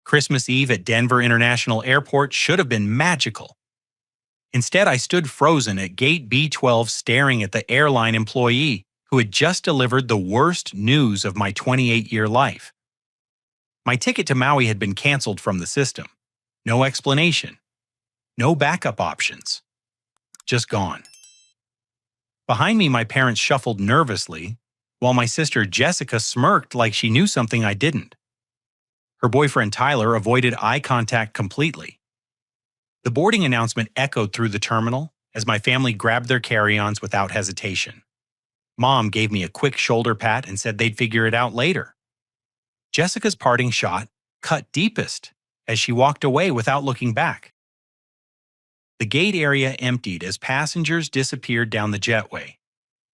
Christmas Eve at Denver International Airport should have been magical. Instead, I stood frozen at gate B12 staring at the airline employee who had just delivered the worst news of my 28-year life. My ticket to Maui had been canceled from the system. No explanation. No backup options. Just gone. Behind me, my parents shuffled nervously, while my sister Jessica smirked like she knew something I didn't. Her boyfriend Tyler avoided eye contact completely. The boarding announcement echoed through the terminal as my family grabbed their carry-ons without hesitation. Mom gave me a quick shoulder pat and said they'd figure it out later. Jessica's parting shot cut deepest as she walked away without looking back. The gate area emptied as passengers disappeared down the jetway.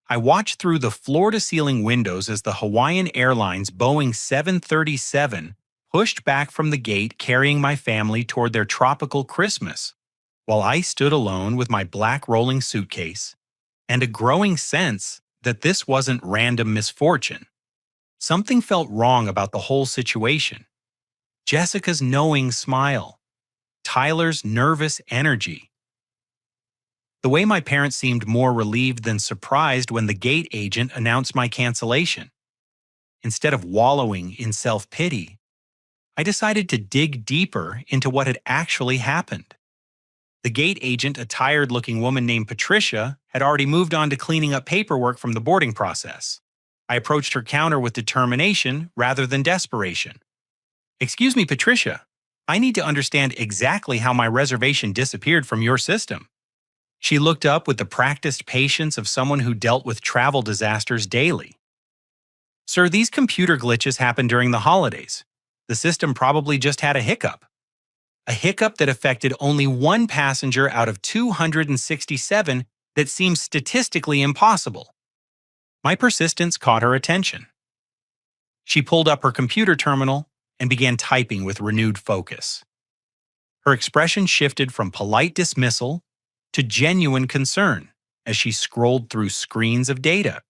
I watched through the floor-to-ceiling windows as the Hawaiian Airlines Boeing 737 pushed back from the gate carrying my family toward their tropical Christmas, while I stood alone with my black rolling suitcase and a growing sense that this wasn't random misfortune. Something felt wrong about the whole situation. Jessica's knowing smile, Tyler's nervous energy. The way my parents seemed more relieved than surprised when the gate agent announced my cancellation. Instead of wallowing in self-pity, I decided to dig deeper into what had actually happened. The gate agent, a tired-looking woman named Patricia, had already moved on to cleaning up paperwork from the boarding process. I approached her counter with determination rather than desperation. "Excuse me, Patricia. I need to understand exactly how my reservation disappeared from your system." She looked up with the practiced patience of someone who dealt with travel disasters daily. "Sir, these computer glitches happened during the holidays. The system probably just had a hiccup. A hiccup that affected only one passenger out of 267 that seems statistically impossible." My persistence caught her attention. She pulled up her computer terminal and began typing with renewed focus. Her expression shifted from polite dismissal to genuine concern as she scrolled through screens of data.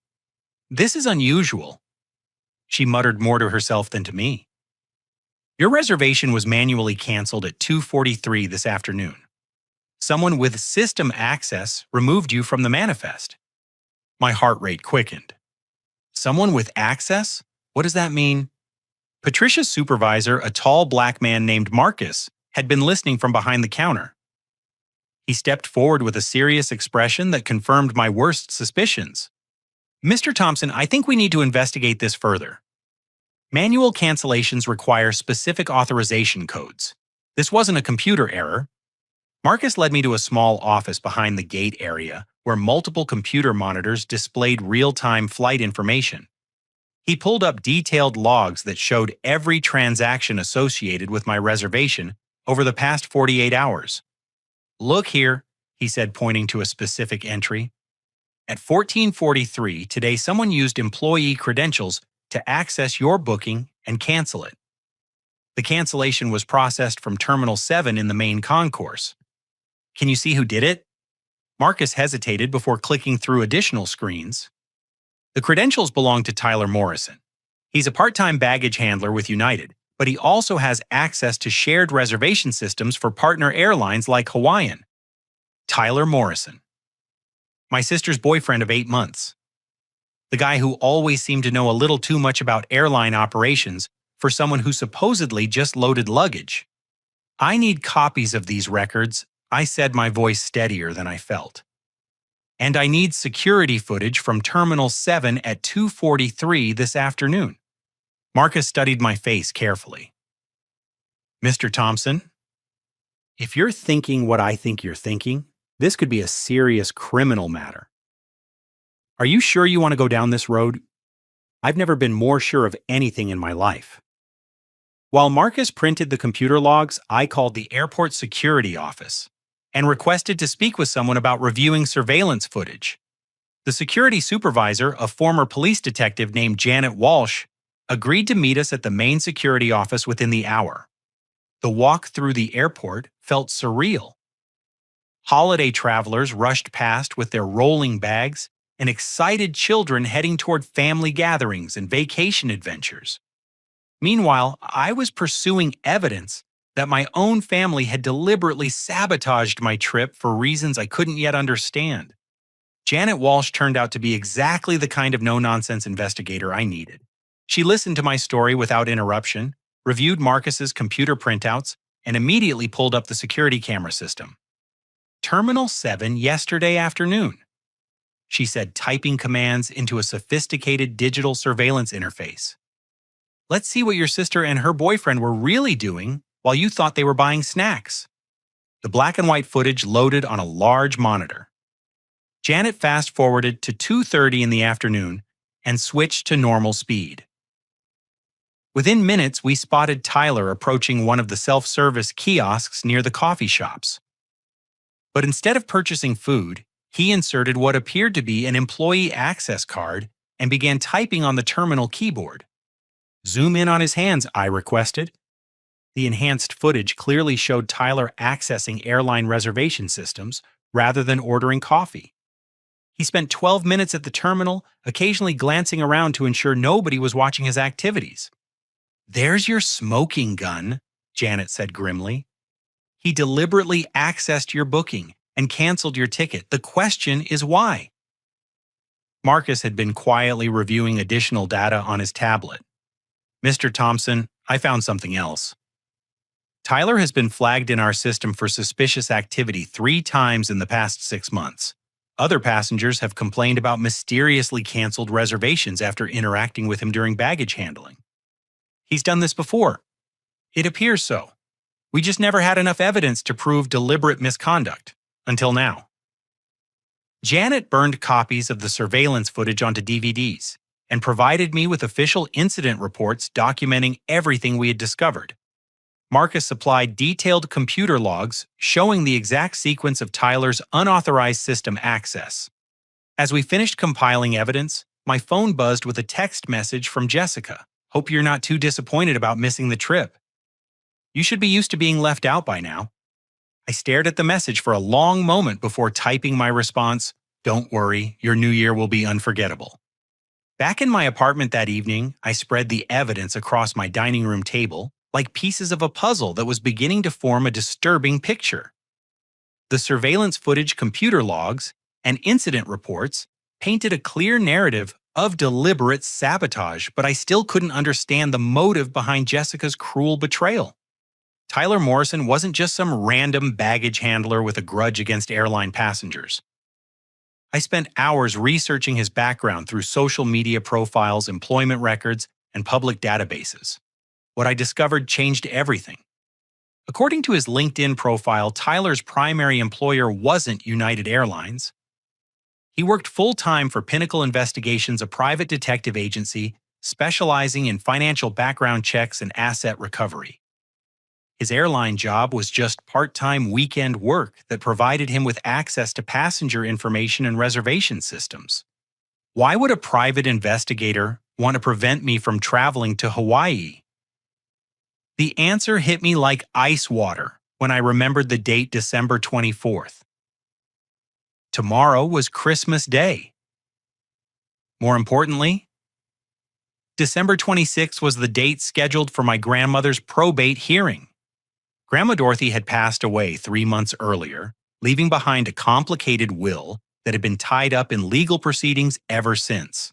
"This is unusual," she muttered more to herself than to me. "Your reservation was manually canceled at 2:43 this afternoon. Someone with system access removed you from the manifest." My heart rate quickened. Someone with access? What does that mean? Patricia's supervisor, a tall black man named Marcus, had been listening from behind the counter. He stepped forward with a serious expression that confirmed my worst suspicions. "Mr. Thompson, I think we need to investigate this further. Manual cancellations require specific authorization codes. This wasn't a computer error." Marcus led me to a small office behind the gate area where multiple computer monitors displayed real-time flight information. He pulled up detailed logs that showed every transaction associated with my reservation over the past 48 hours. "Look here," he said, pointing to a specific entry. "At 14:43 today, someone used employee credentials to access your booking and cancel it. The cancellation was processed from Terminal 7 in the main concourse. Can you see who did it?" Marcus hesitated before clicking through additional screens. "The credentials belong to Tyler Morrison. He's a part-time baggage handler with United, but he also has access to shared reservation systems for partner airlines like Hawaiian." Tyler Morrison. My sister's boyfriend of 8 months. The guy who always seemed to know a little too much about airline operations for someone who supposedly just loaded luggage. "I need copies of these records," I said, my voice steadier than I felt. "And I need security footage from Terminal 7 at 2:43 this afternoon." Marcus studied my face carefully. "Mr. Thompson, if you're thinking what I think you're thinking, this could be a serious criminal matter. Are you sure you want to go down this road? I've never been more sure of anything in my life." While Marcus printed the computer logs, I called the airport security office and requested to speak with someone about reviewing surveillance footage. The security supervisor, a former police detective named Janet Walsh, agreed to meet us at the main security office within the hour. The walk through the airport felt surreal. Holiday travelers rushed past with their rolling bags and excited children heading toward family gatherings and vacation adventures. Meanwhile, I was pursuing evidence that my own family had deliberately sabotaged my trip for reasons I couldn't yet understand. Janet Walsh turned out to be exactly the kind of no-nonsense investigator I needed. She listened to my story without interruption, reviewed Marcus's computer printouts, and immediately pulled up the security camera system. Terminal 7 yesterday afternoon, she said, typing commands into a sophisticated digital surveillance interface. Let's see what your sister and her boyfriend were really doing while you thought they were buying snacks. The black and white footage loaded on a large monitor. Janet fast-forwarded to 2:30 in the afternoon and switched to normal speed. Within minutes, we spotted Tyler approaching one of the self-service kiosks near the coffee shops. But instead of purchasing food, he inserted what appeared to be an employee access card and began typing on the terminal keyboard. Zoom in on his hands, I requested. The enhanced footage clearly showed Tyler accessing airline reservation systems rather than ordering coffee. He spent 12 minutes at the terminal, occasionally glancing around to ensure nobody was watching his activities. There's your smoking gun, Janet said grimly. He deliberately accessed your booking and canceled your ticket. The question is why? Marcus had been quietly reviewing additional data on his tablet. Mr. Thompson, I found something else. Tyler has been flagged in our system for suspicious activity 3 times in the past 6 months. Other passengers have complained about mysteriously canceled reservations after interacting with him during baggage handling. He's done this before. It appears so. We just never had enough evidence to prove deliberate misconduct, until now. Janet burned copies of the surveillance footage onto DVDs and provided me with official incident reports documenting everything we had discovered. Marcus supplied detailed computer logs showing the exact sequence of Tyler's unauthorized system access. As we finished compiling evidence, my phone buzzed with a text message from Jessica. Hope you're not too disappointed about missing the trip. You should be used to being left out by now. I stared at the message for a long moment before typing my response, don't worry, your new year will be unforgettable. Back in my apartment that evening, I spread the evidence across my dining room table, like pieces of a puzzle that was beginning to form a disturbing picture. The surveillance footage, computer logs, and incident reports painted a clear narrative of deliberate sabotage, but I still couldn't understand the motive behind Jessica's cruel betrayal. Tyler Morrison wasn't just some random baggage handler with a grudge against airline passengers. I spent hours researching his background through social media profiles, employment records, and public databases. What I discovered changed everything. According to his LinkedIn profile, Tyler's primary employer wasn't United Airlines. He worked full-time for Pinnacle Investigations, a private detective agency specializing in financial background checks and asset recovery. His airline job was just part-time weekend work that provided him with access to passenger information and reservation systems. Why would a private investigator want to prevent me from traveling to Hawaii? The answer hit me like ice water when I remembered the date December 24th. Tomorrow was Christmas Day. More importantly, December 26th was the date scheduled for my grandmother's probate hearing. Grandma Dorothy had passed away 3 months earlier, leaving behind a complicated will that had been tied up in legal proceedings ever since.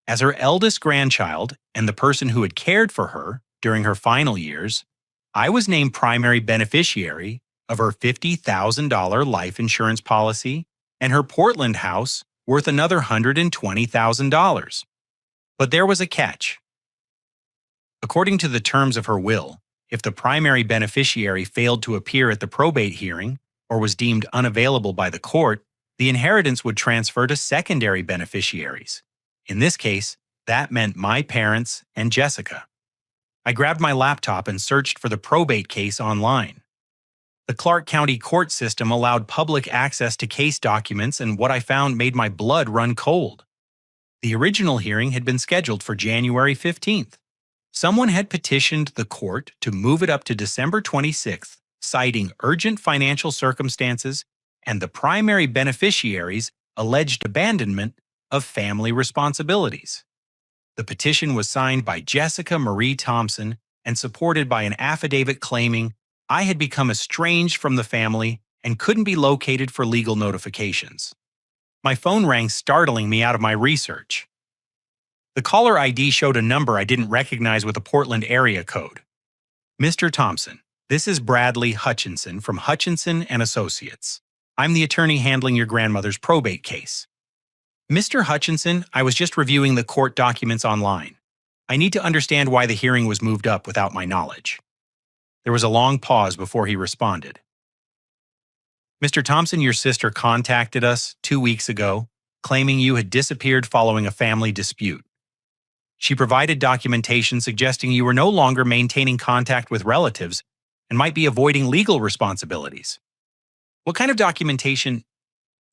As her eldest grandchild and the person who had cared for her during her final years, I was named primary beneficiary of her $50,000 life insurance policy and her Portland house worth another $120,000. But there was a catch. According to the terms of her will, if the primary beneficiary failed to appear at the probate hearing or was deemed unavailable by the court, the inheritance would transfer to secondary beneficiaries. In this case, that meant my parents and Jessica. I grabbed my laptop and searched for the probate case online. The Clark County court system allowed public access to case documents, and what I found made my blood run cold. The original hearing had been scheduled for January 15th. Someone had petitioned the court to move it up to December 26th, citing urgent financial circumstances and the primary beneficiary's alleged abandonment of family responsibilities. The petition was signed by Jessica Marie Thompson and supported by an affidavit claiming I had become estranged from the family and couldn't be located for legal notifications. My phone rang, startling me out of my research. The caller ID showed a number I didn't recognize with a Portland area code. Mr. Thompson, this is Bradley Hutchinson from Hutchinson and Associates. I'm the attorney handling your grandmother's probate case. Mr. Hutchinson, I was just reviewing the court documents online. I need to understand why the hearing was moved up without my knowledge. There was a long pause before he responded. Mr. Thompson, your sister contacted us 2 weeks ago, claiming you had disappeared following a family dispute. She provided documentation suggesting you were no longer maintaining contact with relatives and might be avoiding legal responsibilities. What kind of documentation?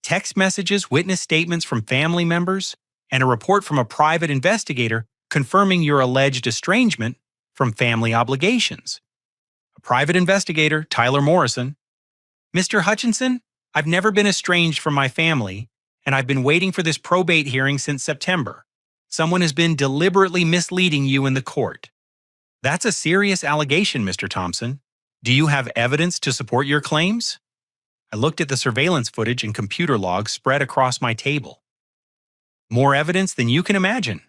Text messages, witness statements from family members, and a report from a private investigator confirming your alleged estrangement from family obligations. A private investigator, Tyler Morrison. Mr. Hutchinson, I've never been estranged from my family, and I've been waiting for this probate hearing since September. Someone has been deliberately misleading you in the court. That's a serious allegation, Mr. Thompson. Do you have evidence to support your claims? I looked at the surveillance footage and computer logs spread across my table. More evidence than you can imagine.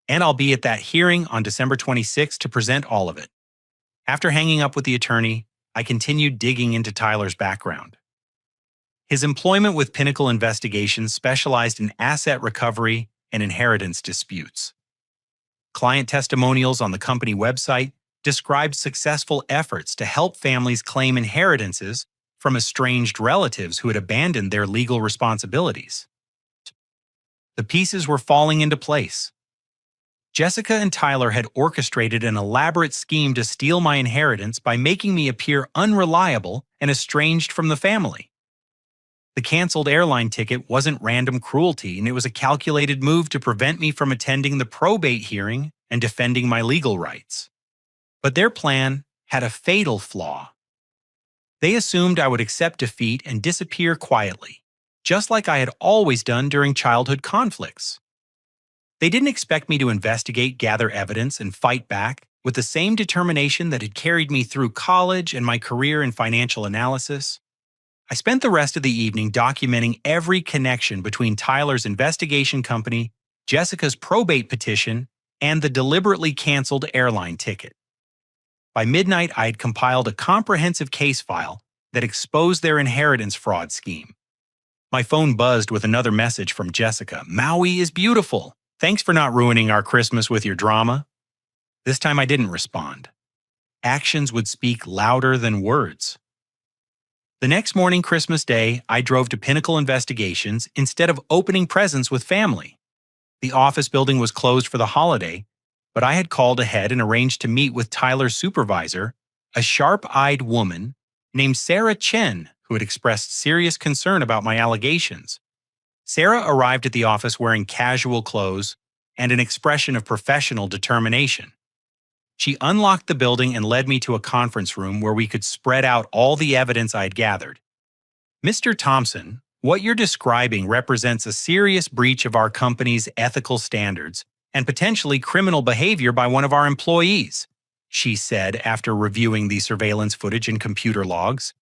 And I'll be at that hearing on December 26th to present all of it. After hanging up with the attorney, I continued digging into Tyler's background. His employment with Pinnacle Investigations specialized in asset recovery and inheritance disputes. Client testimonials on the company website described successful efforts to help families claim inheritances from estranged relatives who had abandoned their legal responsibilities. The pieces were falling into place. Jessica and Tyler had orchestrated an elaborate scheme to steal my inheritance by making me appear unreliable and estranged from the family. The canceled airline ticket wasn't random cruelty, and it was a calculated move to prevent me from attending the probate hearing and defending my legal rights. But their plan had a fatal flaw. They assumed I would accept defeat and disappear quietly, just like I had always done during childhood conflicts. They didn't expect me to investigate, gather evidence, and fight back with the same determination that had carried me through college and my career in financial analysis. I spent the rest of the evening documenting every connection between Tyler's investigation company, Jessica's probate petition, and the deliberately canceled airline ticket. By midnight, I had compiled a comprehensive case file that exposed their inheritance fraud scheme. My phone buzzed with another message from Jessica. Maui is beautiful. Thanks for not ruining our Christmas with your drama. This time I didn't respond. Actions would speak louder than words. The next morning, Christmas Day, I drove to Pinnacle Investigations instead of opening presents with family. The office building was closed for the holiday, but I had called ahead and arranged to meet with Tyler's supervisor, a sharp-eyed woman named Sarah Chen, who had expressed serious concern about my allegations. Sarah arrived at the office wearing casual clothes and an expression of professional determination. She unlocked the building and led me to a conference room where we could spread out all the evidence I had gathered. Mr. Thompson, what you're describing represents a serious breach of our company's ethical standards and potentially criminal behavior by one of our employees, she said after reviewing the surveillance footage and computer logs.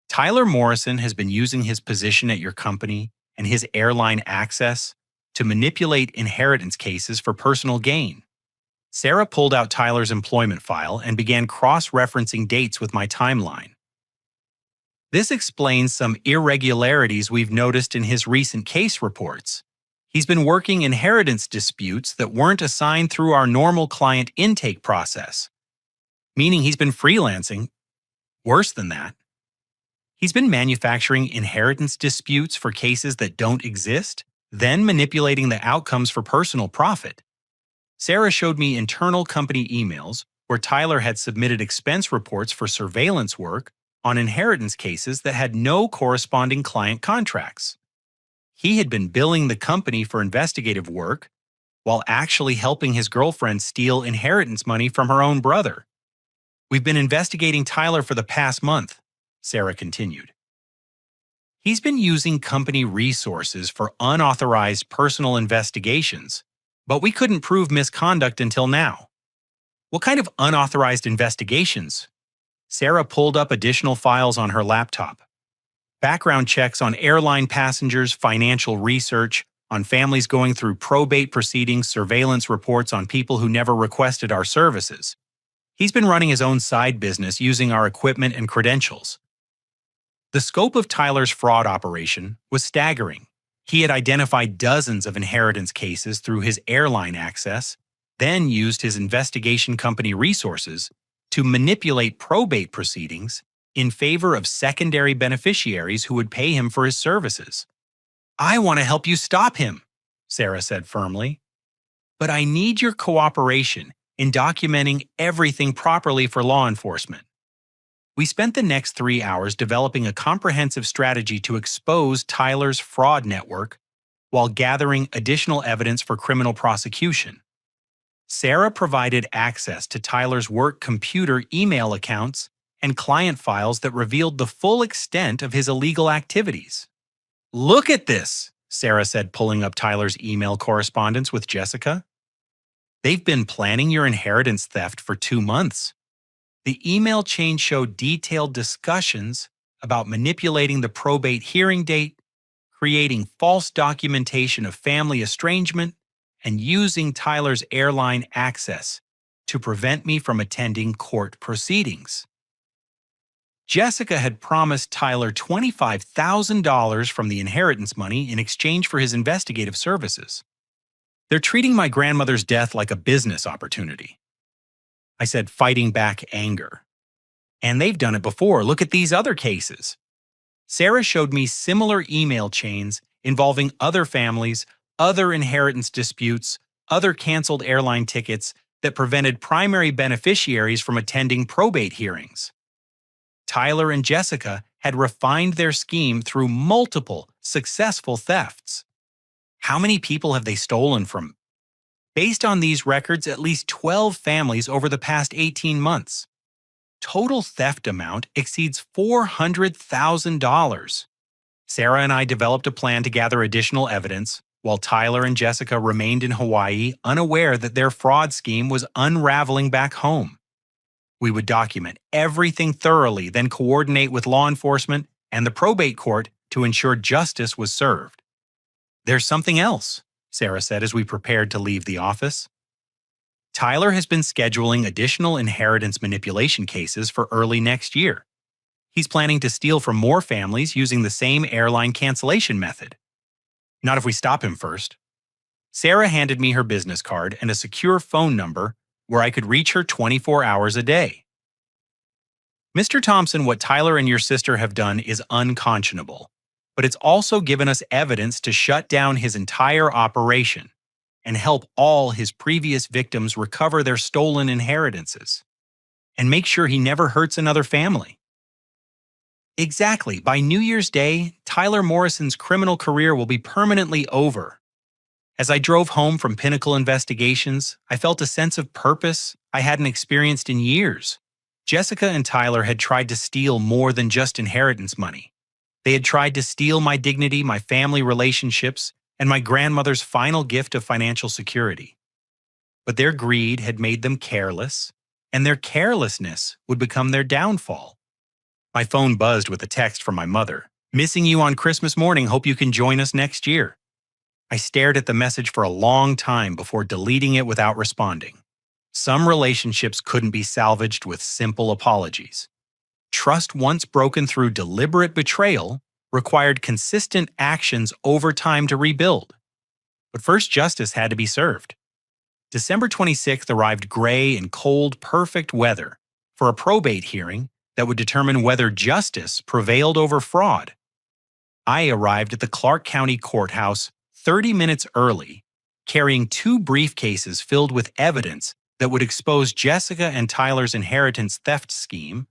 Tyler Morrison has been using his position at your company and his airline access to manipulate inheritance cases for personal gain. Sarah pulled out Tyler's employment file and began cross-referencing dates with my timeline. This explains some irregularities we've noticed in his recent case reports. He's been working inheritance disputes that weren't assigned through our normal client intake process, meaning he's been freelancing. Worse than that, he's been manufacturing inheritance disputes for cases that don't exist, then manipulating the outcomes for personal profit. Sarah showed me internal company emails where Tyler had submitted expense reports for surveillance work on inheritance cases that had no corresponding client contracts. He had been billing the company for investigative work while actually helping his girlfriend steal inheritance money from her own brother. We've been investigating Tyler for the past month, Sarah continued. He's been using company resources for unauthorized personal investigations, But we couldn't prove misconduct until now. What kind of unauthorized investigations? Sarah pulled up additional files on her laptop. Background checks on airline passengers, financial research, on families going through probate proceedings, surveillance reports on people who never requested our services. He's been running his own side business using our equipment and credentials. The scope of Tyler's fraud operation was staggering. He had identified dozens of inheritance cases through his airline access, then used his investigation company resources to manipulate probate proceedings in favor of secondary beneficiaries who would pay him for his services. "I want to help you stop him," Sarah said firmly. "But I need your cooperation in documenting everything properly for law enforcement." We spent the next 3 hours developing a comprehensive strategy to expose Tyler's fraud network while gathering additional evidence for criminal prosecution. Sarah provided access to Tyler's work computer email accounts and client files that revealed the full extent of his illegal activities. "Look at this," Sarah said, pulling up Tyler's email correspondence with Jessica. "They've been planning your inheritance theft for 2 months. The email chain showed detailed discussions about manipulating the probate hearing date, creating false documentation of family estrangement, and using Tyler's airline access to prevent me from attending court proceedings." Jessica had promised Tyler $25,000 from the inheritance money in exchange for his investigative services. "They're treating my grandmother's death like a business opportunity," I said, fighting back anger. "And they've done it before. Look at these other cases." Sarah showed me similar email chains involving other families, other inheritance disputes, other canceled airline tickets that prevented primary beneficiaries from attending probate hearings. Tyler and Jessica had refined their scheme through multiple successful thefts. How many people have they stolen from? Based on these records, at least 12 families over the past 18 months. Total theft amount exceeds $400,000. Sarah and I developed a plan to gather additional evidence, while Tyler and Jessica remained in Hawaii, unaware that their fraud scheme was unraveling back home. We would document everything thoroughly, then coordinate with law enforcement and the probate court to ensure justice was served. "There's something else," Sarah said as we prepared to leave the office. "Tyler has been scheduling additional inheritance manipulation cases for early next year. He's planning to steal from more families using the same airline cancellation method. Not if we stop him first." Sarah handed me her business card and a secure phone number where I could reach her 24 hours a day. "Mr. Thompson, what Tyler and your sister have done is unconscionable, but it's also given us evidence to shut down his entire operation and help all his previous victims recover their stolen inheritances, and make sure he never hurts another family." Exactly. By New Year's Day, Tyler Morrison's criminal career will be permanently over. As I drove home from Pinnacle Investigations, I felt a sense of purpose I hadn't experienced in years. Jessica and Tyler had tried to steal more than just inheritance money. They had tried to steal my dignity, my family relationships, and my grandmother's final gift of financial security. But their greed had made them careless, and their carelessness would become their downfall. My phone buzzed with a text from my mother. "Missing you on Christmas morning. Hope you can join us next year." I stared at the message for a long time before deleting it without responding. Some relationships couldn't be salvaged with simple apologies. Trust once broken through deliberate betrayal required consistent actions over time to rebuild. But first, justice had to be served. December 26th arrived gray and cold, perfect weather for a probate hearing that would determine whether justice prevailed over fraud. I arrived at the Clark County Courthouse 30 minutes early, carrying 2 briefcases filled with evidence that would expose Jessica and Tyler's inheritance theft scheme.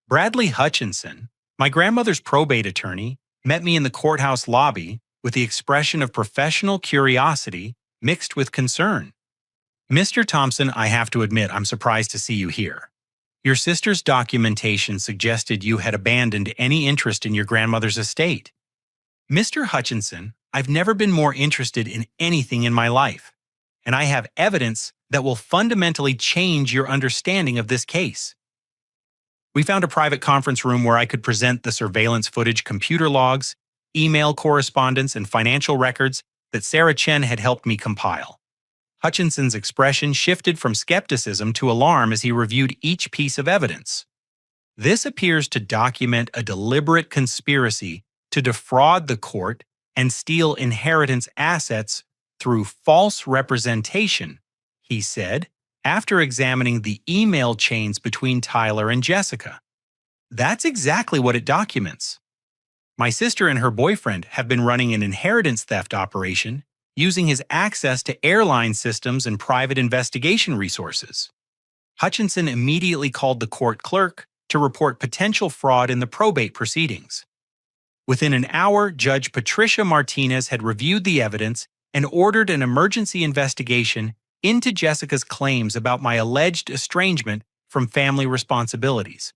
Bradley Hutchinson, my grandmother's probate attorney, met me in the courthouse lobby with the expression of professional curiosity mixed with concern. "Mr. Thompson, I have to admit I'm surprised to see you here. Your sister's documentation suggested you had abandoned any interest in your grandmother's estate." "Mr. Hutchinson, I've never been more interested in anything in my life. and I have evidence that will fundamentally change your understanding of this case. We found a private conference room where I could present the surveillance footage, computer logs, email correspondence, and financial records that Sarah Chen had helped me compile. Hutchinson's expression shifted from skepticism to alarm as he reviewed each piece of evidence. This appears to document a deliberate conspiracy to defraud the court and steal inheritance assets through false representation, he said, after examining the email chains between Tyler and Jessica. That's exactly what it documents. My sister and her boyfriend have been running an inheritance theft operation using his access to airline systems and private investigation resources. Hutchinson immediately called the court clerk to report potential fraud in the probate proceedings. Within an hour, Judge Patricia Martinez had reviewed the evidence and ordered an emergency investigation into Jessica's claims about my alleged estrangement from family responsibilities.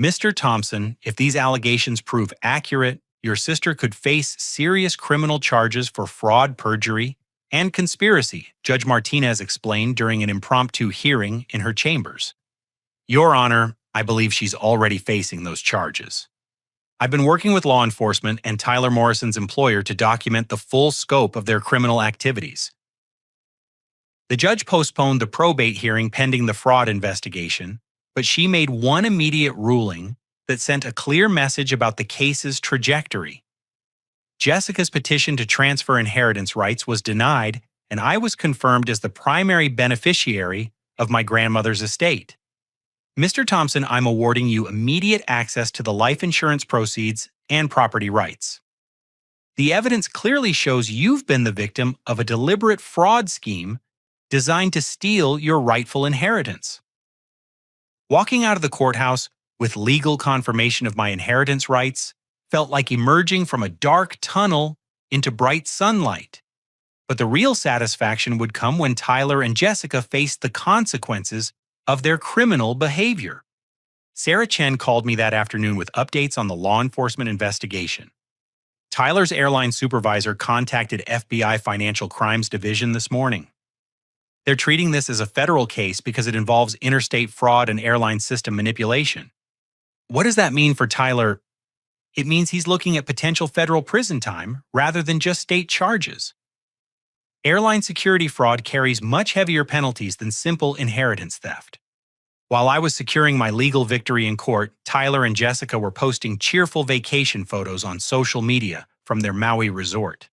Mr. Thompson, if these allegations prove accurate, your sister could face serious criminal charges for fraud, perjury, and conspiracy, Judge Martinez explained during an impromptu hearing in her chambers. Your Honor, I believe she's already facing those charges. I've been working with law enforcement and Tyler Morrison's employer to document the full scope of their criminal activities. The judge postponed the probate hearing pending the fraud investigation, but she made one immediate ruling that sent a clear message about the case's trajectory. Jessica's petition to transfer inheritance rights was denied, and I was confirmed as the primary beneficiary of my grandmother's estate. Mr. Thompson, I'm awarding you immediate access to the life insurance proceeds and property rights. The evidence clearly shows you've been the victim of a deliberate fraud scheme designed to steal your rightful inheritance. Walking out of the courthouse with legal confirmation of my inheritance rights felt like emerging from a dark tunnel into bright sunlight. But the real satisfaction would come when Tyler and Jessica faced the consequences of their criminal behavior. Sarah Chen called me that afternoon with updates on the law enforcement investigation. Tyler's airline supervisor contacted FBI Financial Crimes Division this morning. They're treating this as a federal case because it involves interstate fraud and airline system manipulation. What does that mean for Tyler? It means he's looking at potential federal prison time rather than just state charges. Airline security fraud carries much heavier penalties than simple inheritance theft. While I was securing my legal victory in court, Tyler and Jessica were posting cheerful vacation photos on social media from their Maui resort.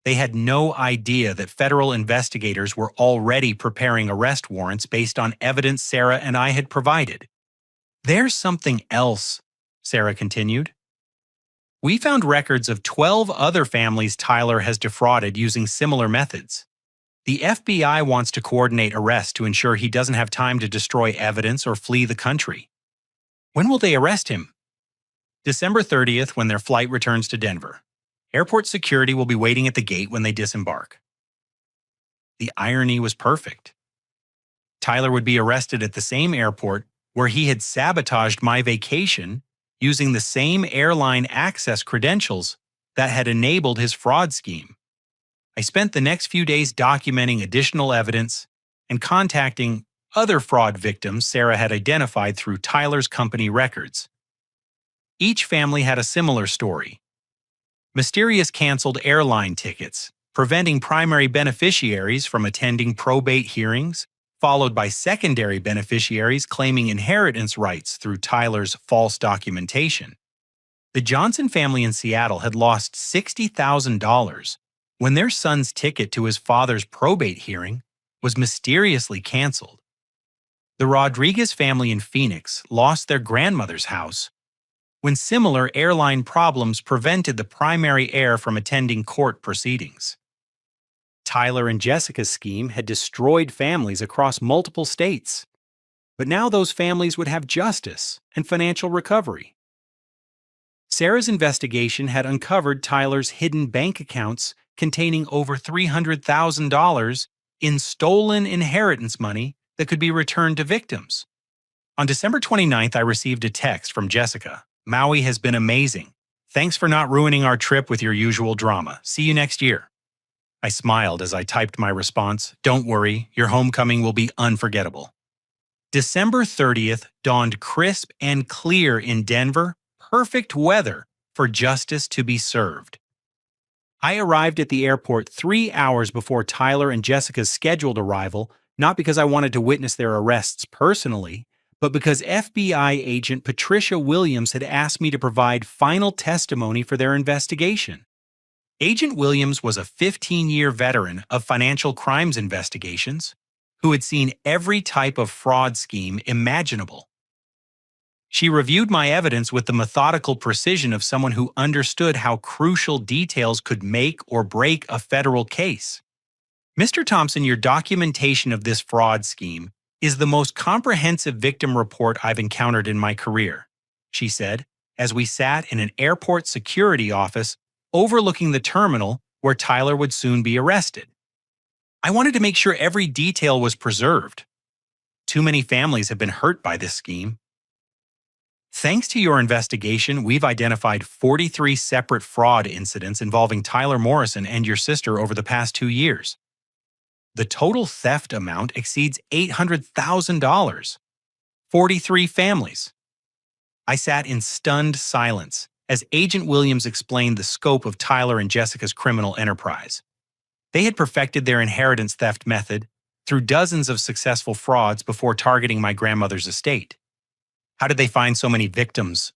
They had no idea that federal investigators were already preparing arrest warrants based on evidence Sarah and I had provided. There's something else, Sarah continued. We found records of 12 other families Tyler has defrauded using similar methods. The FBI wants to coordinate arrests to ensure he doesn't have time to destroy evidence or flee the country. When will they arrest him? December 30th, when their flight returns to Denver. Airport security will be waiting at the gate when they disembark. The irony was perfect. Tyler would be arrested at the same airport where he had sabotaged my vacation using the same airline access credentials that had enabled his fraud scheme. I spent the next few days documenting additional evidence and contacting other fraud victims Sarah had identified through Tyler's company records. Each family had a similar story. Mysterious canceled airline tickets, preventing primary beneficiaries from attending probate hearings, followed by secondary beneficiaries claiming inheritance rights through Tyler's false documentation. The Johnson family in Seattle had lost $60,000 when their son's ticket to his father's probate hearing was mysteriously canceled. The Rodriguez family in Phoenix lost their grandmother's house when similar airline problems prevented the primary heir from attending court proceedings. Tyler and Jessica's scheme had destroyed families across multiple states, but now those families would have justice and financial recovery. Sarah's investigation had uncovered Tyler's hidden bank accounts containing over $300,000 in stolen inheritance money that could be returned to victims. On December 29th, I received a text from Jessica. Maui has been amazing. Thanks for not ruining our trip with your usual drama. See you next year. I smiled as I typed my response. Don't worry, your homecoming will be unforgettable. December 30th dawned crisp and clear in Denver, perfect weather for justice to be served. I arrived at the airport 3 hours before Tyler and Jessica's scheduled arrival, not because I wanted to witness their arrests personally, but because FBI agent Patricia Williams had asked me to provide final testimony for their investigation. Agent Williams was a 15-year veteran of financial crimes investigations who had seen every type of fraud scheme imaginable. She reviewed my evidence with the methodical precision of someone who understood how crucial details could make or break a federal case. Mr. Thompson, your documentation of this fraud scheme is the most comprehensive victim report I've encountered in my career, she said, as we sat in an airport security office overlooking the terminal where Tyler would soon be arrested. I wanted to make sure every detail was preserved. Too many families have been hurt by this scheme. Thanks to your investigation, we've identified 43 separate fraud incidents involving Tyler Morrison and your sister over the past 2 years. The total theft amount exceeds $800,000. 43 families. I sat in stunned silence as Agent Williams explained the scope of Tyler and Jessica's criminal enterprise. They had perfected their inheritance theft method through dozens of successful frauds before targeting my grandmother's estate. How did they find so many victims?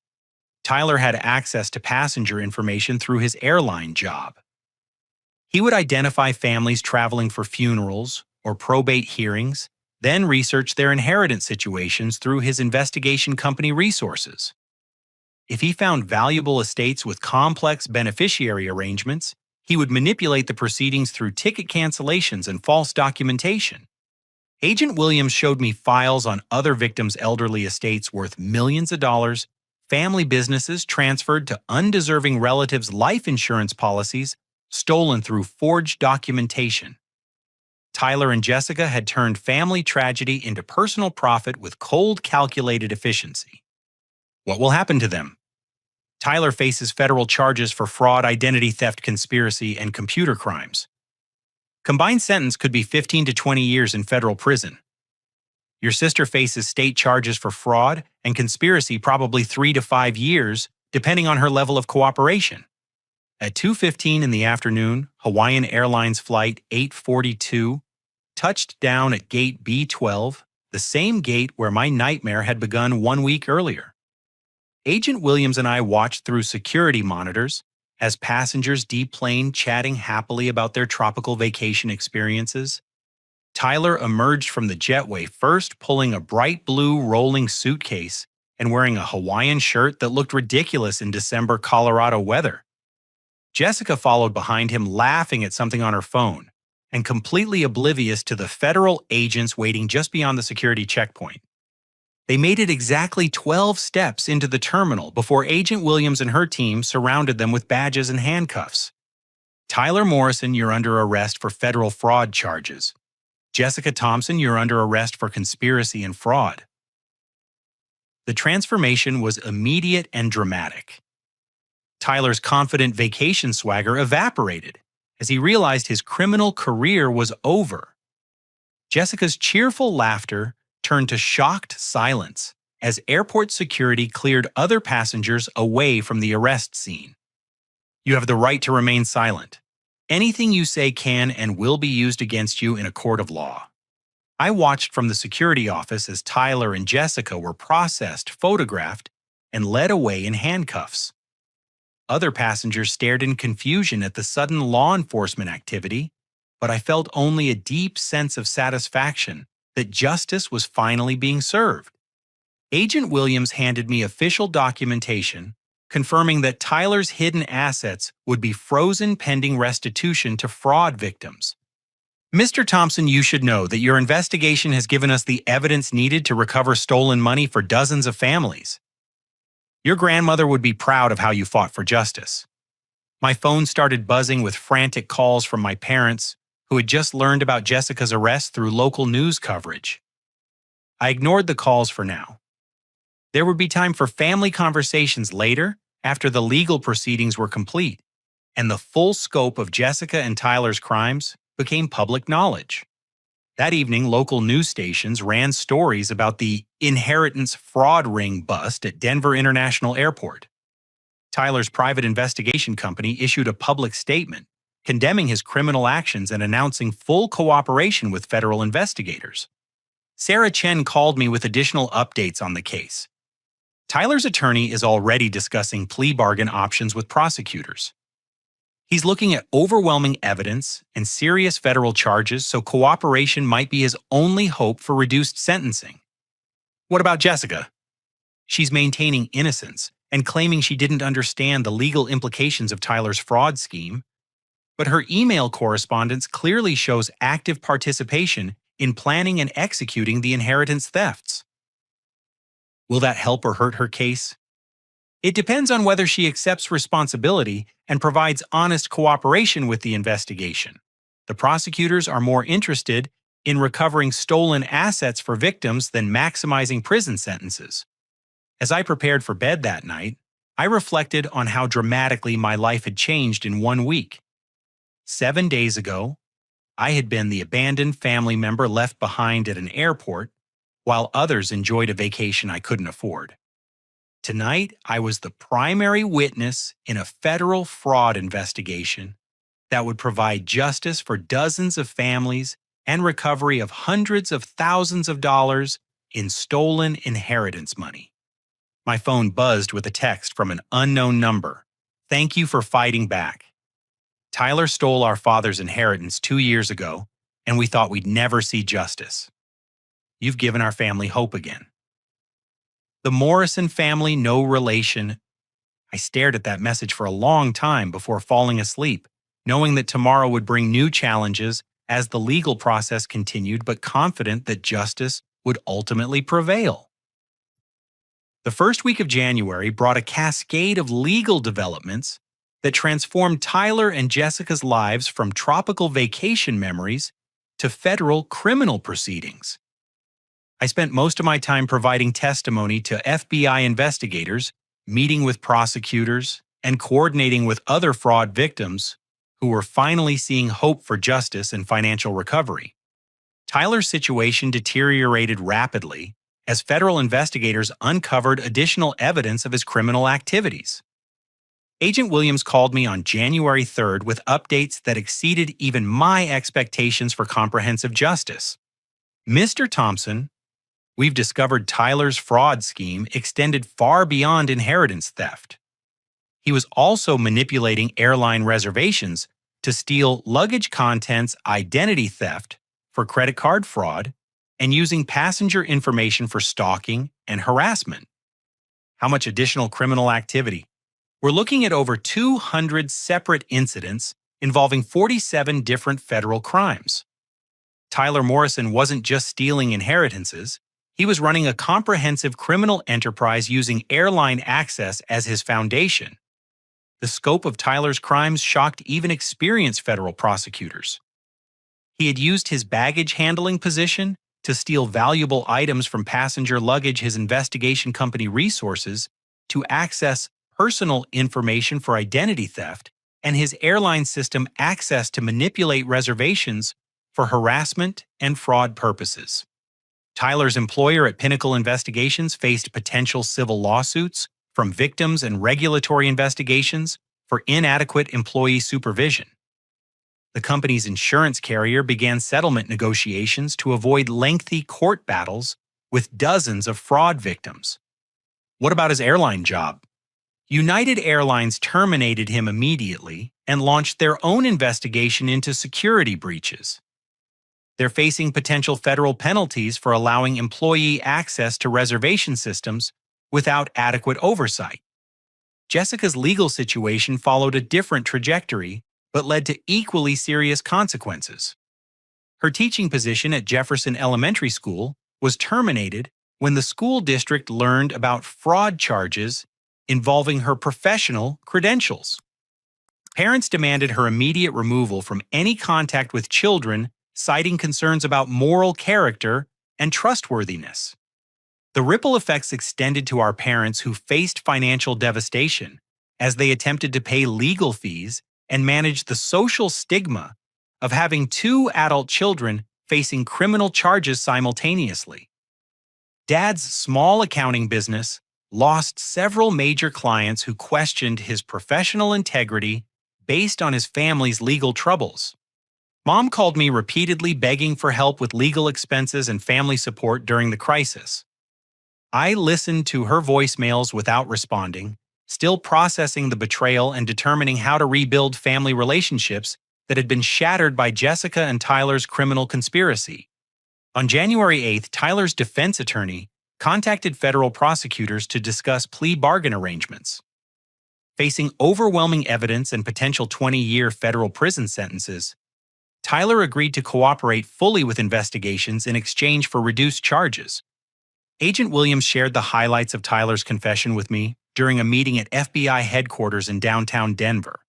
Tyler had access to passenger information through his airline job. He would identify families traveling for funerals or probate hearings, then research their inheritance situations through his investigation company resources. If he found valuable estates with complex beneficiary arrangements, he would manipulate the proceedings through ticket cancellations and false documentation. Agent Williams showed me files on other victims' elderly estates worth millions of dollars, family businesses transferred to undeserving relatives' life insurance policies stolen through forged documentation. Tyler and Jessica had turned family tragedy into personal profit with cold, calculated efficiency. What will happen to them? Tyler faces federal charges for fraud, identity theft, conspiracy, and computer crimes. Combined sentence could be 15 to 20 years in federal prison. Your sister faces state charges for fraud and conspiracy, probably 3 to 5 years, depending on her level of cooperation. At 2:15 in the afternoon, Hawaiian Airlines Flight 842 touched down at Gate B12, the same gate where my nightmare had begun 1 week earlier. Agent Williams and I watched through security monitors as passengers deplaned, chatting happily about their tropical vacation experiences. Tyler emerged from the jetway first, pulling a bright blue rolling suitcase and wearing a Hawaiian shirt that looked ridiculous in December Colorado weather. Jessica followed behind him, laughing at something on her phone and completely oblivious to the federal agents waiting just beyond the security checkpoint. They made it exactly 12 steps into the terminal before Agent Williams and her team surrounded them with badges and handcuffs. Tyler Morrison, you're under arrest for federal fraud charges. Jessica Thompson, you're under arrest for conspiracy and fraud. The transformation was immediate and dramatic. Tyler's confident vacation swagger evaporated as he realized his criminal career was over. Jessica's cheerful laughter turned to shocked silence as airport security cleared other passengers away from the arrest scene. You have the right to remain silent. Anything you say can and will be used against you in a court of law. I watched from the security office as Tyler and Jessica were processed, photographed, and led away in handcuffs. Other passengers stared in confusion at the sudden law enforcement activity, but I felt only a deep sense of satisfaction that justice was finally being served. Agent Williams handed me official documentation confirming that Tyler's hidden assets would be frozen pending restitution to fraud victims. Mr. Thompson, you should know that your investigation has given us the evidence needed to recover stolen money for dozens of families. Your grandmother would be proud of how you fought for justice. My phone started buzzing with frantic calls from my parents, who had just learned about Jessica's arrest through local news coverage. I ignored the calls for now. There would be time for family conversations later, after the legal proceedings were complete. and the full scope of Jessica and Tyler's crimes became public knowledge. That evening, local news stations ran stories about the inheritance fraud ring bust at Denver International Airport. Tyler's private investigation company issued a public statement condemning his criminal actions and announcing full cooperation with federal investigators. Sarah Chen called me with additional updates on the case. Tyler's attorney is already discussing plea bargain options with prosecutors. He's looking at overwhelming evidence and serious federal charges, so cooperation might be his only hope for reduced sentencing. What about Jessica? She's maintaining innocence and claiming she didn't understand the legal implications of Tyler's fraud scheme, but her email correspondence clearly shows active participation in planning and executing the inheritance thefts. Will that help or hurt her case? It depends on whether she accepts responsibility and provides honest cooperation with the investigation. The prosecutors are more interested in recovering stolen assets for victims than maximizing prison sentences. As I prepared for bed that night, I reflected on how dramatically my life had changed in 1 week. 7 days ago, I had been the abandoned family member left behind at an airport, while others enjoyed a vacation I couldn't afford. Tonight, I was the primary witness in a federal fraud investigation that would provide justice for dozens of families and recovery of hundreds of thousands of dollars in stolen inheritance money. My phone buzzed with a text from an unknown number. "Thank you for fighting back. Tyler stole our father's inheritance 2 years ago, and we thought we'd never see justice. You've given our family hope again." The Morrison family, no relation. I stared at that message for a long time before falling asleep, knowing that tomorrow would bring new challenges as the legal process continued, but confident that justice would ultimately prevail. The first week of January brought a cascade of legal developments that transformed Tyler and Jessica's lives from tropical vacation memories to federal criminal proceedings. I spent most of my time providing testimony to FBI investigators, meeting with prosecutors, and coordinating with other fraud victims who were finally seeing hope for justice and financial recovery. Tyler's situation deteriorated rapidly as federal investigators uncovered additional evidence of his criminal activities. Agent Williams called me on January 3rd with updates that exceeded even my expectations for comprehensive justice. "Mr. Thompson, we've discovered Tyler's fraud scheme extended far beyond inheritance theft. He was also manipulating airline reservations to steal luggage contents identity theft for credit card fraud and using passenger information for stalking and harassment." How much additional criminal activity? We're looking at over 200 separate incidents involving 47 different federal crimes. Tyler Morrison wasn't just stealing inheritances. He was running a comprehensive criminal enterprise using airline access as his foundation. The scope of Tyler's crimes shocked even experienced federal prosecutors. He had used his baggage handling position to steal valuable items from passenger luggage his investigation company resources to access personal information for identity theft, and his airline system access to manipulate reservations for harassment and fraud purposes. Tyler's employer at Pinnacle Investigations faced potential civil lawsuits from victims and regulatory investigations for inadequate employee supervision. The company's insurance carrier began settlement negotiations to avoid lengthy court battles with dozens of fraud victims. What about his airline job? United Airlines terminated him immediately and launched their own investigation into security breaches. They're facing potential federal penalties for allowing employee access to reservation systems without adequate oversight. Jessica's legal situation followed a different trajectory, but led to equally serious consequences. Her teaching position at Jefferson Elementary School was terminated when the school district learned about fraud charges involving her professional credentials. Parents demanded her immediate removal from any contact with children, citing concerns about moral character and trustworthiness. The ripple effects extended to our parents who faced financial devastation as they attempted to pay legal fees and managed the social stigma of having two adult children facing criminal charges simultaneously. Dad's small accounting business lost several major clients who questioned his professional integrity based on his family's legal troubles. Mom called me repeatedly begging for help with legal expenses and family support during the crisis. I listened to her voicemails without responding, still processing the betrayal and determining how to rebuild family relationships that had been shattered by Jessica and Tyler's criminal conspiracy. On January 8th, Tyler's defense attorney contacted federal prosecutors to discuss plea bargain arrangements. Facing overwhelming evidence and potential 20-year federal prison sentences, Tyler agreed to cooperate fully with investigations in exchange for reduced charges. Agent Williams shared the highlights of Tyler's confession with me during a meeting at FBI headquarters in downtown Denver.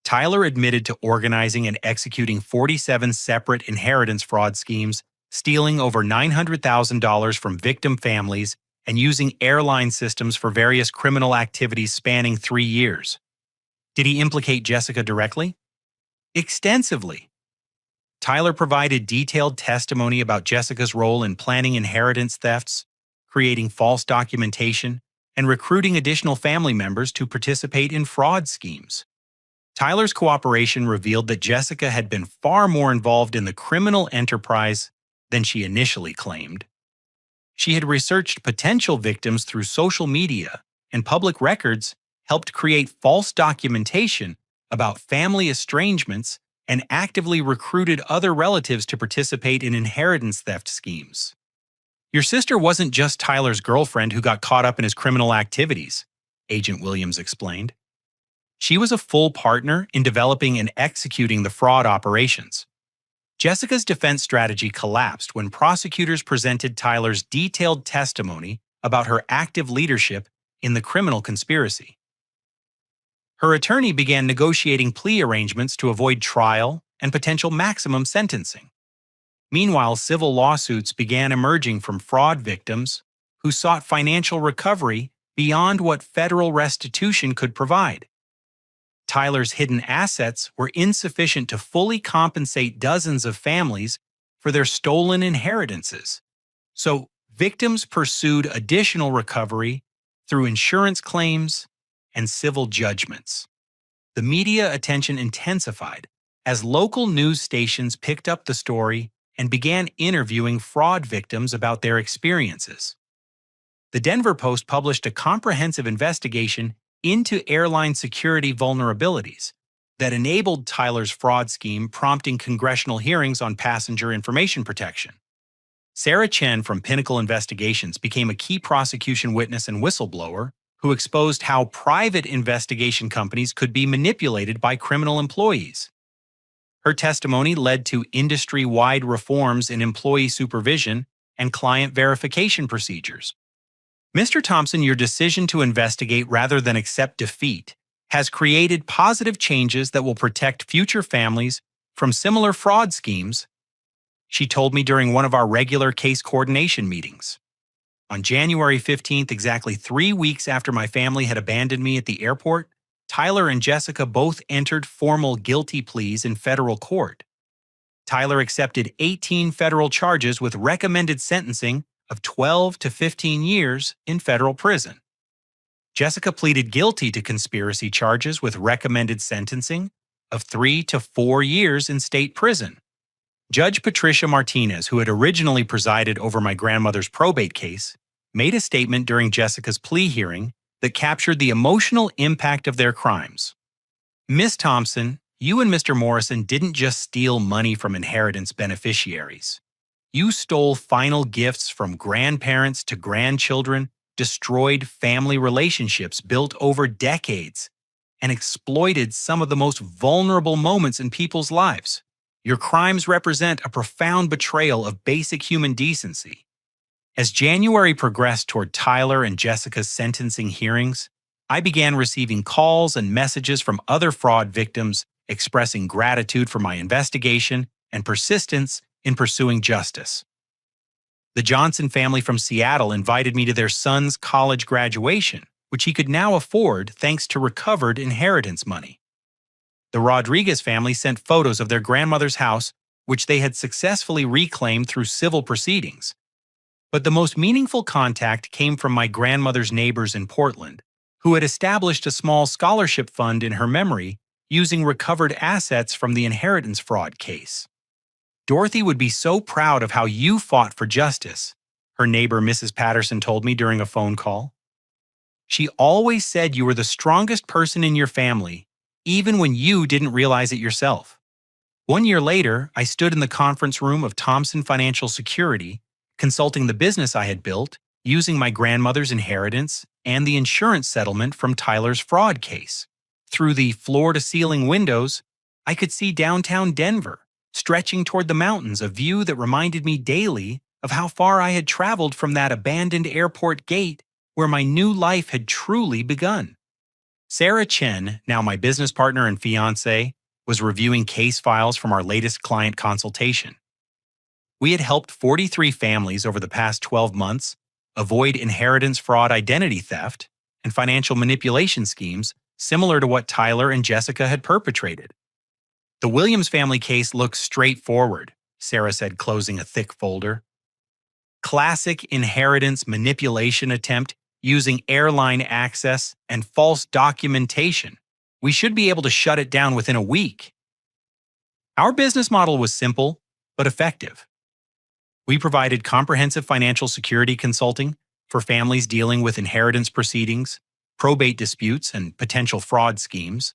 Tyler admitted to organizing and executing 47 separate inheritance fraud schemes, stealing over $900,000 from victim families, and using airline systems for various criminal activities spanning 3 years. Did he implicate Jessica directly? Extensively. Tyler provided detailed testimony about Jessica's role in planning inheritance thefts, creating false documentation, and recruiting additional family members to participate in fraud schemes. Tyler's cooperation revealed that Jessica had been far more involved in the criminal enterprise than she initially claimed. She had researched potential victims through social media and public records, helped create false documentation about family estrangements, and actively recruited other relatives to participate in inheritance theft schemes. Your sister wasn't just Tyler's girlfriend who got caught up in his criminal activities, Agent Williams explained. She was a full partner in developing and executing the fraud operations. Jessica's defense strategy collapsed when prosecutors presented Tyler's detailed testimony about her active leadership in the criminal conspiracy. Her attorney began negotiating plea arrangements to avoid trial and potential maximum sentencing. Meanwhile, civil lawsuits began emerging from fraud victims who sought financial recovery beyond what federal restitution could provide. Tyler's hidden assets were insufficient to fully compensate dozens of families for their stolen inheritances. So, victims pursued additional recovery through insurance claims and civil judgments. The media attention intensified as local news stations picked up the story and began interviewing fraud victims about their experiences. The Denver Post published a comprehensive investigation into airline security vulnerabilities that enabled Tyler's fraud scheme, prompting congressional hearings on passenger information protection. Sarah Chen from Pinnacle Investigations became a key prosecution witness and whistleblower who exposed how private investigation companies could be manipulated by criminal employees. Her testimony led to industry-wide reforms in employee supervision and client verification procedures. Mr. Thompson, your decision to investigate rather than accept defeat has created positive changes that will protect future families from similar fraud schemes, she told me during one of our regular case coordination meetings. On January 15th, exactly 3 weeks after my family had abandoned me at the airport, Tyler and Jessica both entered formal guilty pleas in federal court. Tyler accepted 18 federal charges with recommended sentencing of 12 to 15 years in federal prison. Jessica pleaded guilty to conspiracy charges with recommended sentencing of 3 to 4 years in state prison. Judge Patricia Martinez, who had originally presided over my grandmother's probate case, made a statement during Jessica's plea hearing that captured the emotional impact of their crimes. Ms. Thompson, you and Mr. Morrison didn't just steal money from inheritance beneficiaries. You stole final gifts from grandparents to grandchildren, destroyed family relationships built over decades, and exploited some of the most vulnerable moments in people's lives. Your crimes represent a profound betrayal of basic human decency. As January progressed toward Tyler and Jessica's sentencing hearings, I began receiving calls and messages from other fraud victims expressing gratitude for my investigation and persistence in pursuing justice. The Johnson family from Seattle invited me to their son's college graduation, which he could now afford thanks to recovered inheritance money. The Rodriguez family sent photos of their grandmother's house, which they had successfully reclaimed through civil proceedings. But the most meaningful contact came from my grandmother's neighbors in Portland, who had established a small scholarship fund in her memory using recovered assets from the inheritance fraud case. "Dorothy would be so proud of how you fought for justice," her neighbor Mrs. Patterson told me during a phone call. "She always said you were the strongest person in your family, even when you didn't realize it yourself." 1 year later, I stood in the conference room of Thompson Financial Security, consulting the business I had built, using my grandmother's inheritance and the insurance settlement from Tyler's fraud case. Through the floor-to-ceiling windows, I could see downtown Denver, stretching toward the mountains, a view that reminded me daily of how far I had traveled from that abandoned airport gate where my new life had truly begun. Sarah Chen, now my business partner and fiancée, was reviewing case files from our latest client consultation. We had helped 43 families over the past 12 months avoid inheritance fraud, identity theft, and financial manipulation schemes similar to what Tyler and Jessica had perpetrated. "The Williams family case looks straightforward," Sarah said, closing a thick folder. "Classic inheritance manipulation attempt using airline access and false documentation. We should be able to shut it down within a week." Our business model was simple, but effective. We provided comprehensive financial security consulting for families dealing with inheritance proceedings, probate disputes, and potential fraud schemes.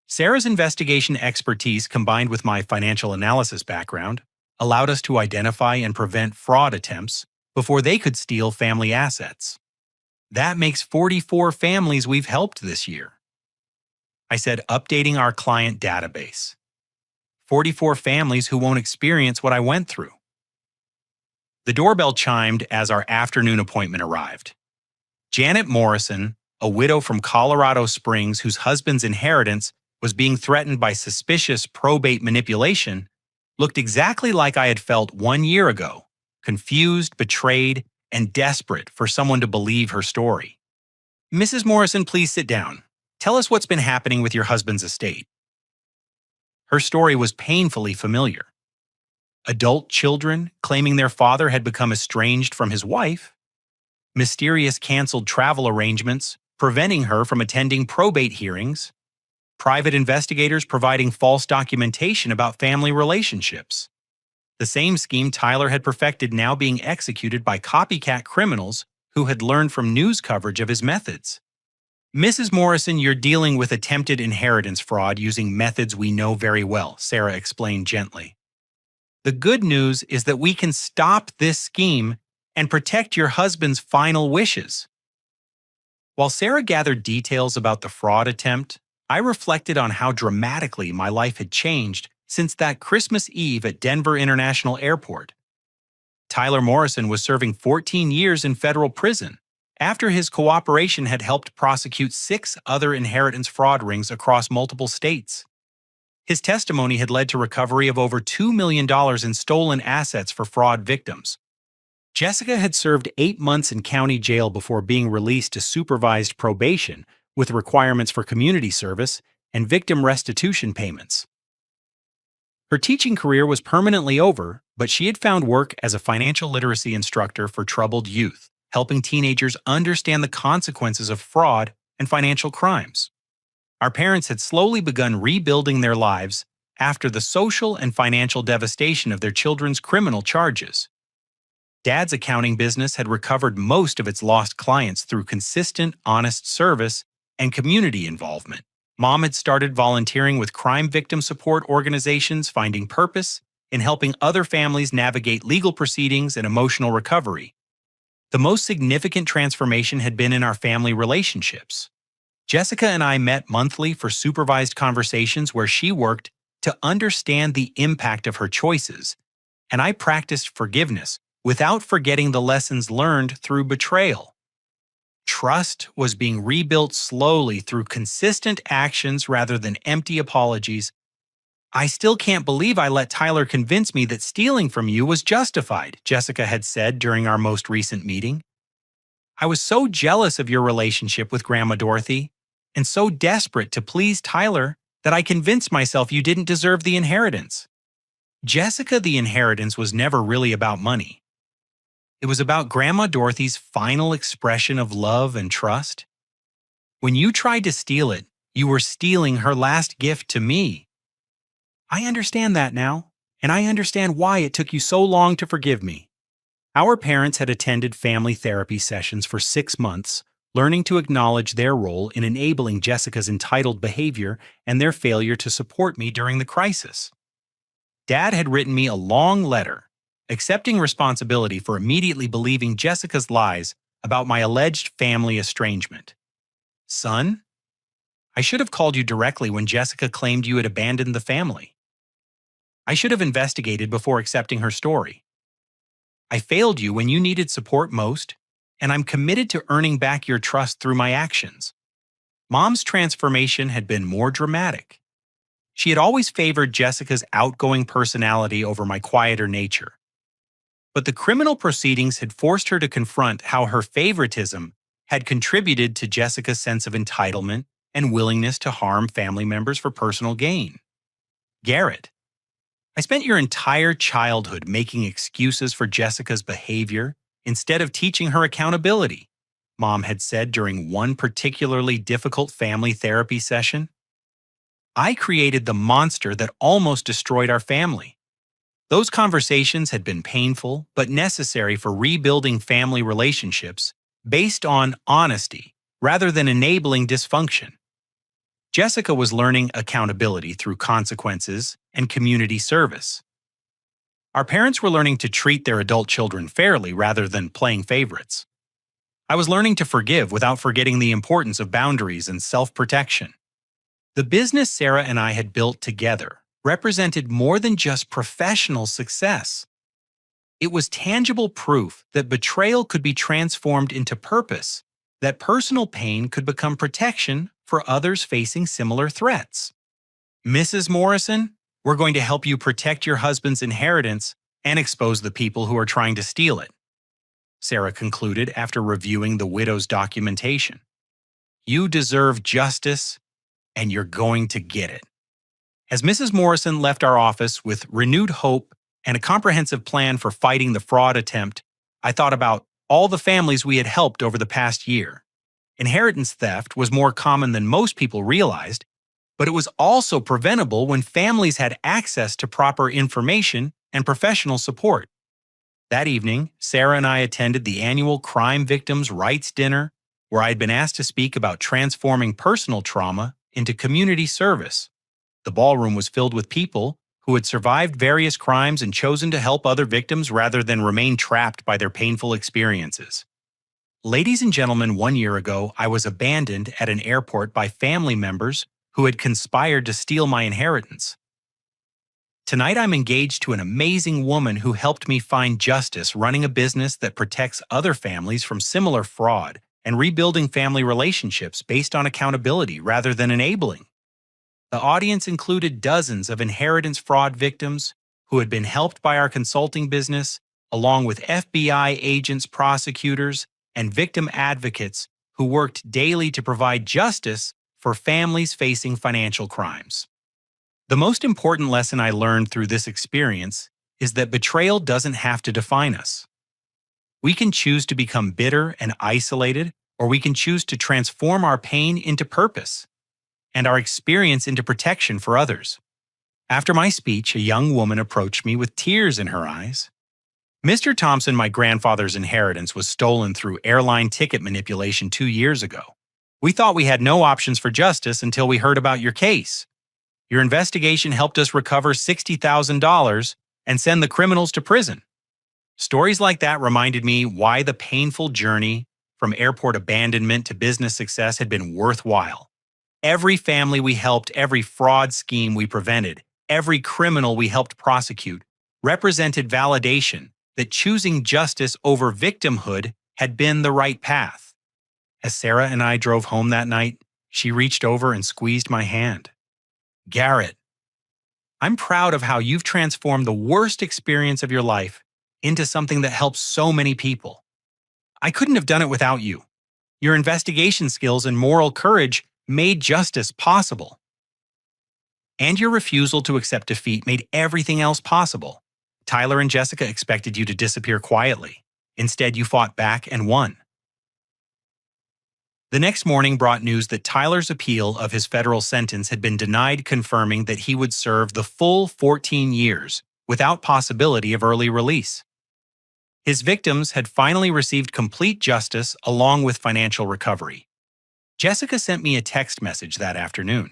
Sarah's investigation expertise, combined with my financial analysis background, allowed us to identify and prevent fraud attempts before they could steal family assets. That makes 44 families we've helped this year. I said, updating our client database. 44 families who won't experience what I went through. The doorbell chimed as our afternoon appointment arrived. Janet Morrison, a widow from Colorado Springs whose husband's inheritance was being threatened by suspicious probate manipulation, looked exactly like I had felt 1 year ago, confused, betrayed, and desperate for someone to believe her story. "Mrs. Morrison, please sit down. Tell us what's been happening with your husband's estate." Her story was painfully familiar. Adult children claiming their father had become estranged from his wife, mysterious canceled travel arrangements preventing her from attending probate hearings, private investigators providing false documentation about family relationships. The same scheme Tyler had perfected now being executed by copycat criminals who had learned from news coverage of his methods. "Mrs. Morrison, you're dealing with attempted inheritance fraud using methods we know very well," Sarah explained gently. "The good news is that we can stop this scheme and protect your husband's final wishes." While Sarah gathered details about the fraud attempt, I reflected on how dramatically my life had changed since that Christmas Eve at Denver International Airport. Tyler Morrison was serving 14 years in federal prison after his cooperation had helped prosecute 6 other inheritance fraud rings across multiple states. His testimony had led to recovery of over $2 million in stolen assets for fraud victims. Jessica had served 8 months in county jail before being released to supervised probation with requirements for community service and victim restitution payments. Her teaching career was permanently over, but she had found work as a financial literacy instructor for troubled youth, helping teenagers understand the consequences of fraud and financial crimes. Our parents had slowly begun rebuilding their lives after the social and financial devastation of their children's criminal charges. Dad's accounting business had recovered most of its lost clients through consistent, honest service and community involvement. Mom had started volunteering with crime victim support organizations, finding purpose in helping other families navigate legal proceedings and emotional recovery. The most significant transformation had been in our family relationships. Jessica and I met monthly for supervised conversations where she worked to understand the impact of her choices, and I practiced forgiveness without forgetting the lessons learned through betrayal. Trust was being rebuilt slowly through consistent actions rather than empty apologies. "I still can't believe I let Tyler convince me that stealing from you was justified," Jessica had said during our most recent meeting. "I was so jealous of your relationship with Grandma Dorothy and so desperate to please Tyler that I convinced myself you didn't deserve the inheritance. Jessica, the inheritance was never really about money. It was about Grandma Dorothy's final expression of love and trust. When you tried to steal it, you were stealing her last gift to me. I understand that now, and I understand why it took you so long to forgive me. Our parents had attended family therapy sessions for 6 months, learning to acknowledge their role in enabling Jessica's entitled behavior and their failure to support me during the crisis. Dad had written me a long letter, accepting responsibility for immediately believing Jessica's lies about my alleged family estrangement. Son, I should have called you directly when Jessica claimed you had abandoned the family. I should have investigated before accepting her story. I failed you when you needed support most, and I'm committed to earning back your trust through my actions. Mom's transformation had been more dramatic. She had always favored Jessica's outgoing personality over my quieter nature. But the criminal proceedings had forced her to confront how her favoritism had contributed to Jessica's sense of entitlement and willingness to harm family members for personal gain. Garrett, I spent your entire childhood making excuses for Jessica's behavior instead of teaching her accountability, Mom had said during one particularly difficult family therapy session. I created the monster that almost destroyed our family. Those conversations had been painful but necessary for rebuilding family relationships based on honesty rather than enabling dysfunction. Jessica was learning accountability through consequences and community service. Our parents were learning to treat their adult children fairly rather than playing favorites. I was learning to forgive without forgetting the importance of boundaries and self-protection. The business Sarah and I had built together represented more than just professional success. It was tangible proof that betrayal could be transformed into purpose, that personal pain could become protection for others facing similar threats. Mrs. Morrison, we're going to help you protect your husband's inheritance and expose the people who are trying to steal it, Sarah concluded after reviewing the widow's documentation. You deserve justice, and you're going to get it. As Mrs. Morrison left our office with renewed hope and a comprehensive plan for fighting the fraud attempt, I thought about all the families we had helped over the past year. Inheritance theft was more common than most people realized, but it was also preventable when families had access to proper information and professional support. That evening, Sarah and I attended the annual Crime Victims' Rights Dinner, where I had been asked to speak about transforming personal trauma into community service. The ballroom was filled with people who had survived various crimes and chosen to help other victims rather than remain trapped by their painful experiences. Ladies and gentlemen, 1 year ago, I was abandoned at an airport by family members who had conspired to steal my inheritance. Tonight, I'm engaged to an amazing woman who helped me find justice running a business that protects other families from similar fraud and rebuilding family relationships based on accountability rather than enabling. The audience included dozens of inheritance fraud victims who had been helped by our consulting business, along with FBI agents, prosecutors, and victim advocates who worked daily to provide justice for families facing financial crimes. The most important lesson I learned through this experience is that betrayal doesn't have to define us. We can choose to become bitter and isolated, or we can choose to transform our pain into purpose and our experience into protection for others. After my speech, a young woman approached me with tears in her eyes. Mr. Thompson, my grandfather's inheritance was stolen through airline ticket manipulation 2 years ago. We thought we had no options for justice until we heard about your case. Your investigation helped us recover $60,000 and send the criminals to prison. Stories like that reminded me why the painful journey from airport abandonment to business success had been worthwhile. Every family we helped, every fraud scheme we prevented, every criminal we helped prosecute represented validation that choosing justice over victimhood had been the right path. As Sarah and I drove home that night, she reached over and squeezed my hand. Garrett, I'm proud of how you've transformed the worst experience of your life into something that helps so many people. I couldn't have done it without you. Your investigation skills and moral courage made justice possible. And your refusal to accept defeat made everything else possible. Tyler and Jessica expected you to disappear quietly. Instead, you fought back and won. The next morning brought news that Tyler's appeal of his federal sentence had been denied, confirming that he would serve the full 14 years without possibility of early release. His victims had finally received complete justice along with financial recovery. Jessica sent me a text message that afternoon.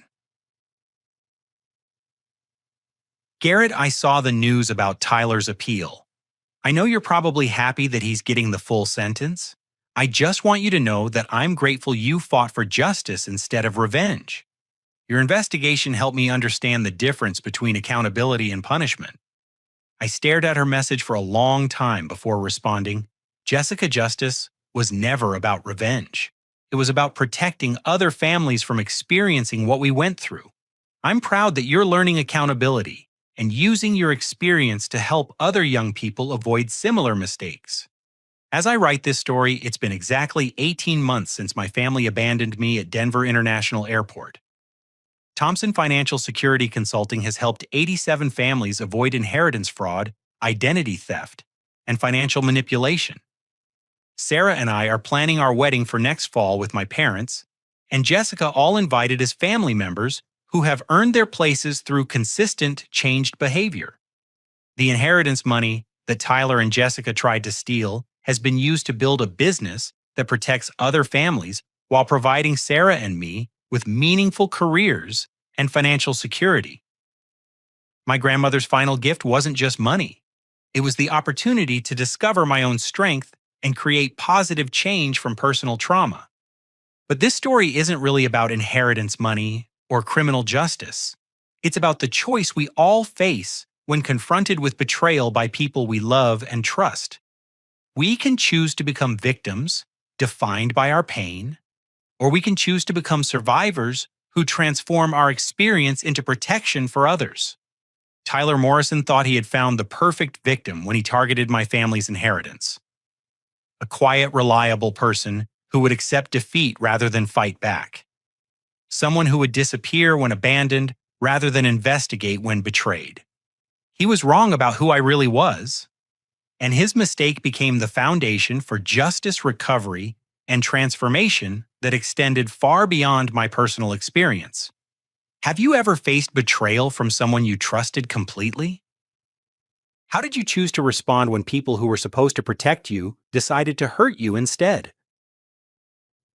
Garrett, I saw the news about Tyler's appeal. I know you're probably happy that he's getting the full sentence. I just want you to know that I'm grateful you fought for justice instead of revenge. Your investigation helped me understand the difference between accountability and punishment. I stared at her message for a long time before responding. Jessica, justice was never about revenge. It was about protecting other families from experiencing what we went through. I'm proud that you're learning accountability and using your experience to help other young people avoid similar mistakes. As I write this story, it's been exactly 18 months since my family abandoned me at Denver International Airport. Thompson Financial Security Consulting has helped 87 families avoid inheritance fraud, identity theft, and financial manipulation. Sarah and I are planning our wedding for next fall with my parents, and Jessica all invited as family members who have earned their places through consistent changed behavior. The inheritance money that Tyler and Jessica tried to steal has been used to build a business that protects other families while providing Sarah and me with meaningful careers and financial security. My grandmother's final gift wasn't just money. It was the opportunity to discover my own strength and create positive change from personal trauma. But this story isn't really about inheritance money or criminal justice. It's about the choice we all face when confronted with betrayal by people we love and trust. We can choose to become victims, defined by our pain, or we can choose to become survivors who transform our experience into protection for others. Tyler Morrison thought he had found the perfect victim when he targeted my family's inheritance. A quiet, reliable person who would accept defeat rather than fight back. Someone who would disappear when abandoned rather than investigate when betrayed. He was wrong about who I really was, and his mistake became the foundation for justice, recovery, and transformation that extended far beyond my personal experience. Have you ever faced betrayal from someone you trusted completely? How did you choose to respond when people who were supposed to protect you decided to hurt you instead?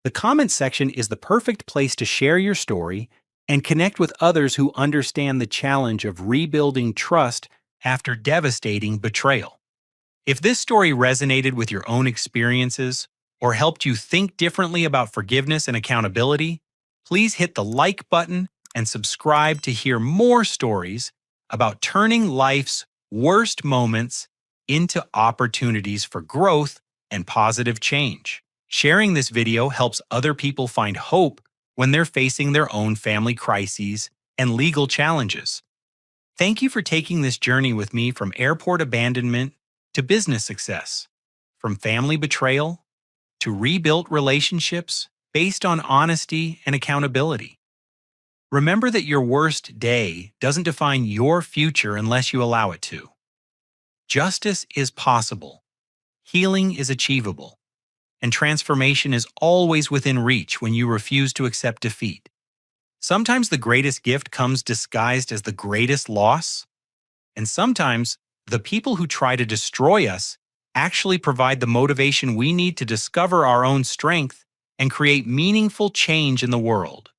The comments section is the perfect place to share your story and connect with others who understand the challenge of rebuilding trust after devastating betrayal. If this story resonated with your own experiences or helped you think differently about forgiveness and accountability, please hit the like button and subscribe to hear more stories about turning life's worst moments into opportunities for growth and positive change. Sharing this video helps other people find hope when they're facing their own family crises and legal challenges. Thank you for taking this journey with me from airport abandonment to business success, from family betrayal to rebuilt relationships based on honesty and accountability. Remember that your worst day doesn't define your future unless you allow it to. Justice is possible, healing is achievable, and transformation is always within reach when you refuse to accept defeat. Sometimes the greatest gift comes disguised as the greatest loss, and sometimes the people who try to destroy us actually provide the motivation we need to discover our own strength and create meaningful change in the world.